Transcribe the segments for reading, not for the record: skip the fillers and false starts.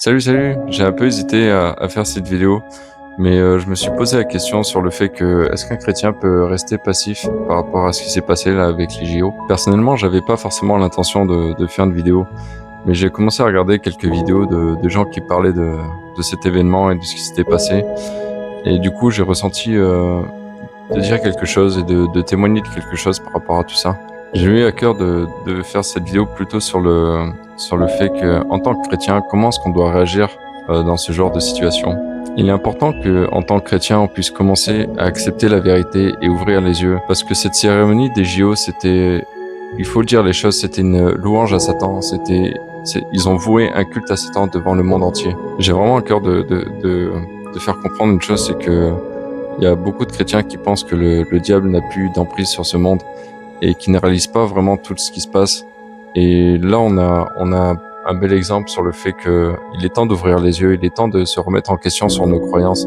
Salut, salut! J'ai un peu hésité à faire cette vidéo, mais je me suis posé la question sur le fait que est-ce qu'un chrétien peut rester passif par rapport à ce qui s'est passé là avec les JO? Personnellement, j'avais pas forcément l'intention de faire une vidéo, mais j'ai commencé à regarder quelques vidéos de gens qui parlaient de cet événement et de ce qui s'était passé. Et du coup, j'ai ressenti de dire quelque chose et de témoigner de quelque chose par rapport à tout ça. J'ai eu à cœur de faire cette vidéo plutôt sur le fait que, en tant que chrétien, comment est-ce qu'on doit réagir dans ce genre de situation. Il est important que, en tant que chrétien, on puisse commencer à accepter la vérité et ouvrir les yeux, parce que cette cérémonie des JO, c'était, il faut dire les choses, c'était une louange à Satan. Ils ont voué un culte à Satan devant le monde entier. J'ai vraiment à cœur de faire comprendre une chose, c'est que il y a beaucoup de chrétiens qui pensent que le diable n'a plus d'emprise sur ce monde et qui ne réalisent pas vraiment tout ce qui se passe. Et là, on a un bel exemple sur le fait qu'il est temps d'ouvrir les yeux, il est temps de se remettre en question sur nos croyances,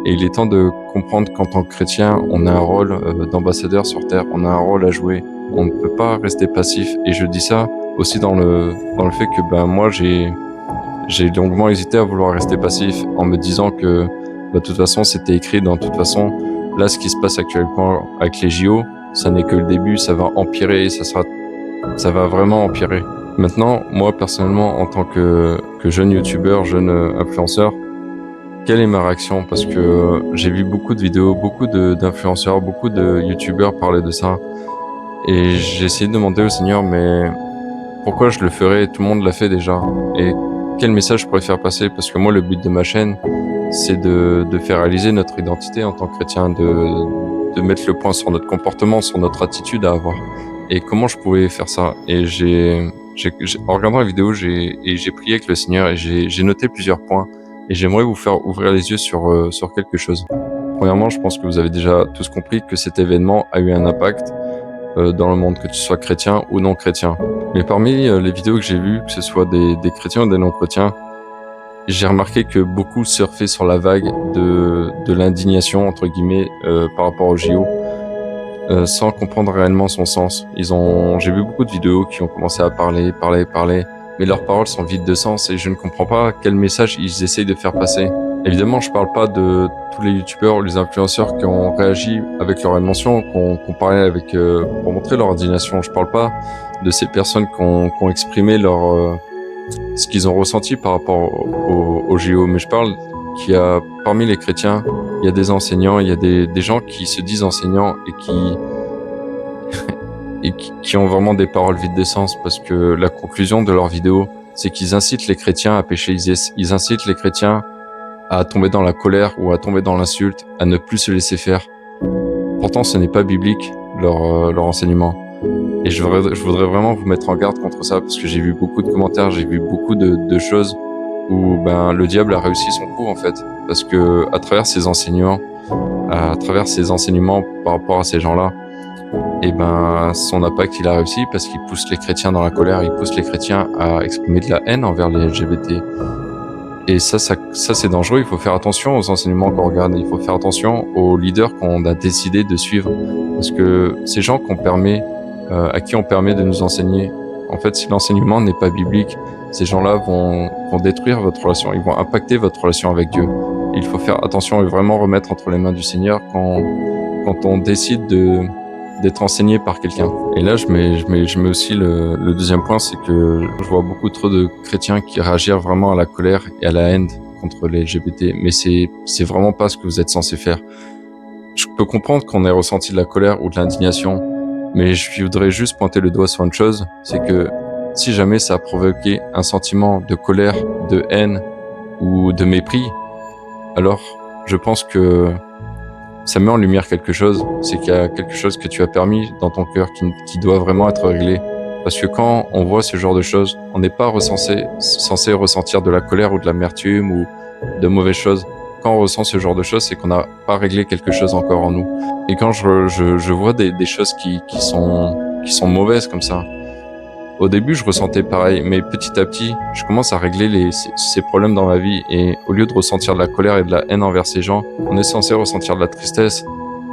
et il est temps de comprendre qu'en tant que chrétien, on a un rôle d'ambassadeur sur Terre, on a un rôle à jouer. On ne peut pas rester passif. Et je dis ça aussi dans le fait que moi, j'ai longuement hésité à vouloir rester passif en me disant que de toute façon, c'était écrit. De toute façon, là, ce qui se passe actuellement avec les JO, ça n'est que le début, ça va empirer, ça va vraiment empirer. Maintenant, moi, personnellement, en tant que jeune youtubeur, jeune influenceur, quelle est ma réaction? Parce que j'ai vu beaucoup de vidéos, beaucoup d'influenceurs, beaucoup de youtubeurs parler de ça. Et j'ai essayé de demander au Seigneur, mais pourquoi je le ferais? Tout le monde l'a fait déjà. Et quel message je pourrais faire passer? Parce que moi, le but de ma chaîne, c'est de faire réaliser notre identité en tant que chrétien, de mettre le point sur notre comportement, sur notre attitude à avoir. Et comment je pouvais faire ça? Et en regardant la vidéo, j'ai prié avec le Seigneur et j'ai noté plusieurs points. Et j'aimerais vous faire ouvrir les yeux sur quelque chose. Premièrement, je pense que vous avez déjà tous compris que cet événement a eu un impact dans le monde, que tu sois chrétien ou non chrétien. Mais parmi les vidéos que j'ai vues, que ce soit des chrétiens ou des non chrétiens, j'ai remarqué que beaucoup surfaient sur la vague de l'indignation, entre guillemets, par rapport au JO, sans comprendre réellement son sens. J'ai vu beaucoup de vidéos qui ont commencé à parler, mais leurs paroles sont vides de sens et je ne comprends pas quel message ils essayent de faire passer. Évidemment, je parle pas de tous les youtubeurs ou les influenceurs qui ont réagi avec leur émotion, qu'on parlait avec, pour montrer leur indignation. Je parle pas de ces personnes qui ont exprimé ce qu'ils ont ressenti par rapport au JO, mais je parle qu'il y a parmi les chrétiens, il y a des enseignants, il y a des gens qui se disent enseignants et qui ont vraiment des paroles vides de sens, parce que la conclusion de leur vidéo, c'est qu'ils incitent les chrétiens à pécher, ils incitent les chrétiens à tomber dans la colère ou à tomber dans l'insulte, à ne plus se laisser faire. Pourtant, ce n'est pas biblique, leur enseignement. Et je voudrais vraiment vous mettre en garde contre ça, parce que j'ai vu beaucoup de commentaires, j'ai vu beaucoup de choses où le diable a réussi son coup en fait, parce que à travers ses enseignements, par rapport à ces gens-là, et son impact il a réussi parce qu'il pousse les chrétiens dans la colère, il pousse les chrétiens à exprimer de la haine envers les LGBT. Et ça c'est dangereux. Il faut faire attention aux enseignements qu'on regarde, il faut faire attention aux leaders qu'on a décidé de suivre, parce que ces gens à qui on permet de nous enseigner, en fait, si l'enseignement n'est pas biblique, ces gens-là vont détruire votre relation, ils vont impacter votre relation avec Dieu. Et il faut faire attention et vraiment remettre entre les mains du Seigneur quand on décide d'être enseigné par quelqu'un. Et là, je mets aussi le deuxième point, c'est que je vois beaucoup trop de chrétiens qui réagissent vraiment à la colère et à la haine contre les LGBT, mais c'est vraiment pas ce que vous êtes censé faire. Je peux comprendre qu'on ait ressenti de la colère ou de l'indignation, mais je voudrais juste pointer le doigt sur une chose, c'est que si jamais ça a provoqué un sentiment de colère, de haine ou de mépris, alors je pense que ça met en lumière quelque chose, c'est qu'il y a quelque chose que tu as permis dans ton cœur qui doit vraiment être réglé. Parce que quand on voit ce genre de choses, on n'est pas censé ressentir de la colère ou de l'amertume ou de mauvaises choses. Quand on ressent ce genre de choses, c'est qu'on n'a pas réglé quelque chose encore en nous. Et quand je vois des choses qui sont mauvaises comme ça, au début je ressentais pareil, mais petit à petit, je commence à régler ces problèmes dans ma vie, et au lieu de ressentir de la colère et de la haine envers ces gens, on est censé ressentir de la tristesse.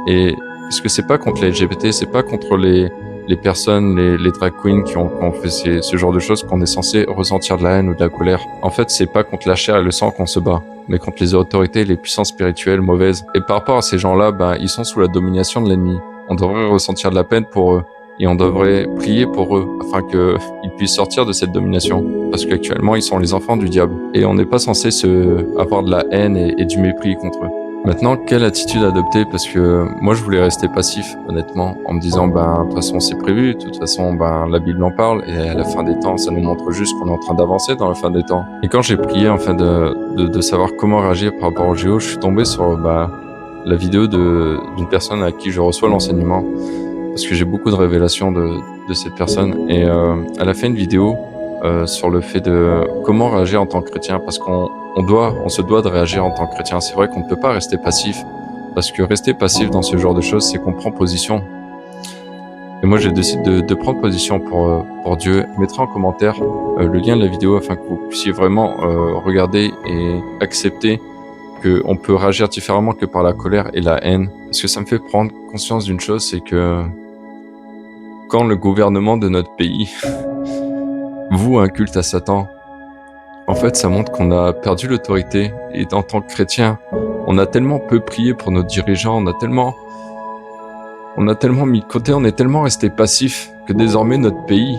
Et parce que c'est pas contre les LGBT, c'est pas contre les les personnes, les drag queens qui ont fait ce genre de choses, qu'on est censé ressentir de la haine ou de la colère. En fait, c'est pas contre la chair et le sang qu'on se bat, mais contre les autorités et les puissances spirituelles mauvaises. Et par rapport à ces gens-là, ils sont sous la domination de l'ennemi. On devrait ressentir de la peine pour eux. Et on devrait prier pour eux, afin qu'ils puissent sortir de cette domination. Parce qu'actuellement, ils sont les enfants du diable. Et on n'est pas censé avoir de la haine et du mépris contre eux. Maintenant, quelle attitude adopter? Parce que moi, je voulais rester passif, honnêtement, en me disant, de toute façon, c'est prévu, de toute façon, la Bible en parle, et à la fin des temps, ça nous montre juste qu'on est en train d'avancer dans la fin des temps. Et quand j'ai prié, enfin, de savoir comment réagir par rapport au géo, je suis tombé sur, la vidéo d'une personne à qui je reçois l'enseignement, parce que j'ai beaucoup de révélations de cette personne, et elle a fait une vidéo sur le fait de comment réagir en tant que chrétien, parce qu'on se doit de réagir en tant que chrétien. C'est vrai qu'on ne peut pas rester passif, parce que rester passif dans ce genre de choses, c'est qu'on prend position. Et moi, j'ai décidé de prendre position pour Dieu. Je mettrai en commentaire le lien de la vidéo afin que vous puissiez vraiment regarder et accepter qu'on peut réagir différemment que par la colère et la haine. Parce que ça me fait prendre conscience d'une chose, c'est que quand le gouvernement de notre pays voue un culte à Satan, en fait, ça montre qu'on a perdu l'autorité. Et en tant que chrétien, on a tellement peu prié pour nos dirigeants, on a tellement mis de côté, on est tellement resté passif que désormais notre pays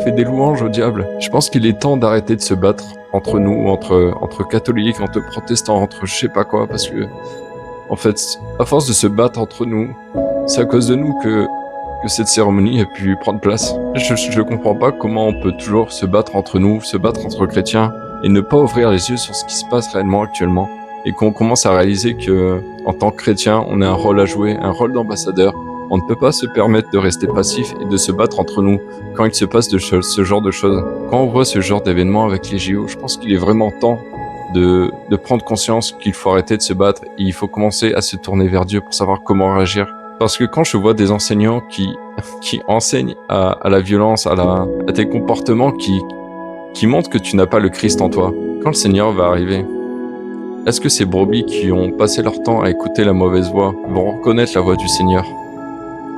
fait des louanges au diable. Je pense qu'il est temps d'arrêter de se battre entre nous, entre catholiques, entre protestants, entre je sais pas quoi, parce que, en fait, à force de se battre entre nous, c'est à cause de nous que cette cérémonie a pu prendre place. Je comprends pas comment on peut toujours se battre entre nous, se battre entre chrétiens, et ne pas ouvrir les yeux sur ce qui se passe réellement actuellement. Et qu'on commence à réaliser que, en tant que chrétien, on a un rôle à jouer, un rôle d'ambassadeur. On ne peut pas se permettre de rester passif et de se battre entre nous quand il se passe ce genre de choses. Quand on voit ce genre d'événements avec les JO, je pense qu'il est vraiment temps de prendre conscience qu'il faut arrêter de se battre et il faut commencer à se tourner vers Dieu pour savoir comment réagir. Parce que quand je vois des enseignants qui enseignent à la violence, à tes comportements qui montrent que tu n'as pas le Christ en toi, quand le Seigneur va arriver, est-ce que ces brebis qui ont passé leur temps à écouter la mauvaise voix vont reconnaître la voix du Seigneur?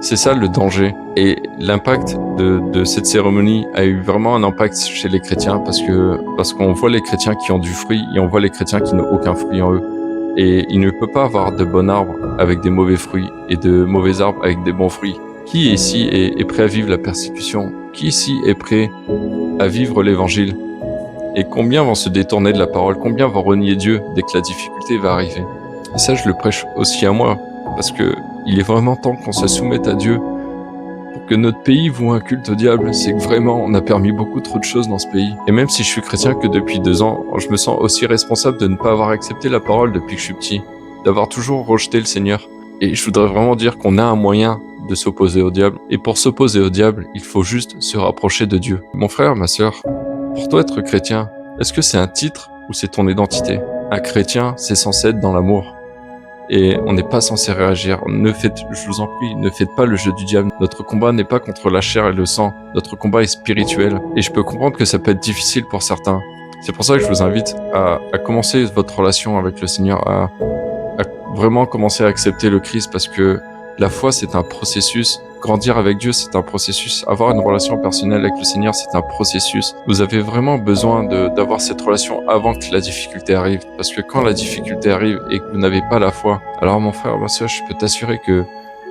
C'est ça le danger. Et l'impact de cette cérémonie a eu vraiment un impact chez les chrétiens parce qu'on voit les chrétiens qui ont du fruit et on voit les chrétiens qui n'ont aucun fruit en eux. Et il ne peut pas avoir de bon arbre avec des mauvais fruits et de mauvais arbres avec des bons fruits. Qui ici est prêt à vivre la persécution? Qui ici est prêt à vivre l'évangile? Et combien vont se détourner de la parole? Combien vont renier Dieu dès que la difficulté va arriver? Et ça, je le prêche aussi à moi, parce que il est vraiment temps qu'on se soumette à Dieu pour que notre pays voue un culte au diable. C'est que vraiment, on a permis beaucoup trop de choses dans ce pays. Et même si je suis chrétien que depuis 2 ans, je me sens aussi responsable de ne pas avoir accepté la parole depuis que je suis petit, d'avoir toujours rejeté le Seigneur. Et je voudrais vraiment dire qu'on a un moyen de s'opposer au diable. Et pour s'opposer au diable, il faut juste se rapprocher de Dieu. Mon frère, ma sœur, pour toi être chrétien, est-ce que c'est un titre ou c'est ton identité? Un chrétien, c'est censé être dans l'amour. Et on n'est pas censé réagir. Je vous en prie, ne faites pas le jeu du diable. Notre combat n'est pas contre la chair et le sang. Notre combat est spirituel. Et je peux comprendre que ça peut être difficile pour certains. C'est pour ça que je vous invite à commencer votre relation avec le Seigneur, à vraiment commencer à accepter le Christ, parce que la foi, c'est un processus. Grandir avec Dieu, c'est un processus. Avoir une relation personnelle avec le Seigneur, c'est un processus. Vous avez vraiment besoin d'avoir cette relation avant que la difficulté arrive. Parce que quand la difficulté arrive et que vous n'avez pas la foi, alors mon frère, ma soeur, je peux t'assurer que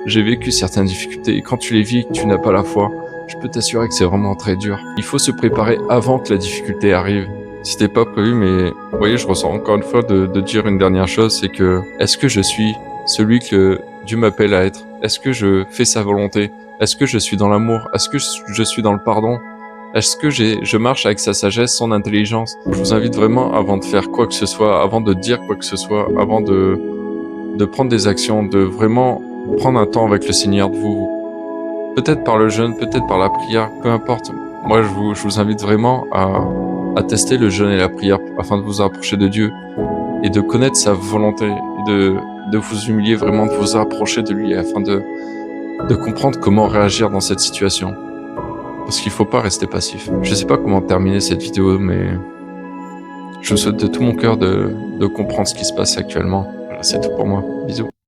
j'ai vécu certaines difficultés. Et quand tu les vis et que tu n'as pas la foi, je peux t'assurer que c'est vraiment très dur. Il faut se préparer avant que la difficulté arrive. C'était pas prévu, mais vous voyez, je ressens encore une fois de dire une dernière chose, c'est que est-ce que je suis celui que Dieu m'appelle à être? Est-ce que je fais sa volonté? Est-ce que je suis dans l'amour? Est-ce que je suis dans le pardon? Est-ce que je marche avec sa sagesse, son intelligence? Je vous invite vraiment, avant de faire quoi que ce soit, avant de dire quoi que ce soit, avant de prendre des actions, de vraiment prendre un temps avec le Seigneur, de vous, peut-être par le jeûne, peut-être par la prière, peu importe. Moi, je vous invite vraiment à tester le jeûne et la prière afin de vous rapprocher de Dieu et de connaître sa volonté et de vous humilier, vraiment de vous rapprocher de lui afin de comprendre comment réagir dans cette situation. Parce qu'il faut pas rester passif. Je sais pas comment terminer cette vidéo, mais je vous souhaite de tout mon cœur de comprendre ce qui se passe actuellement. Voilà, c'est tout pour moi. Bisous.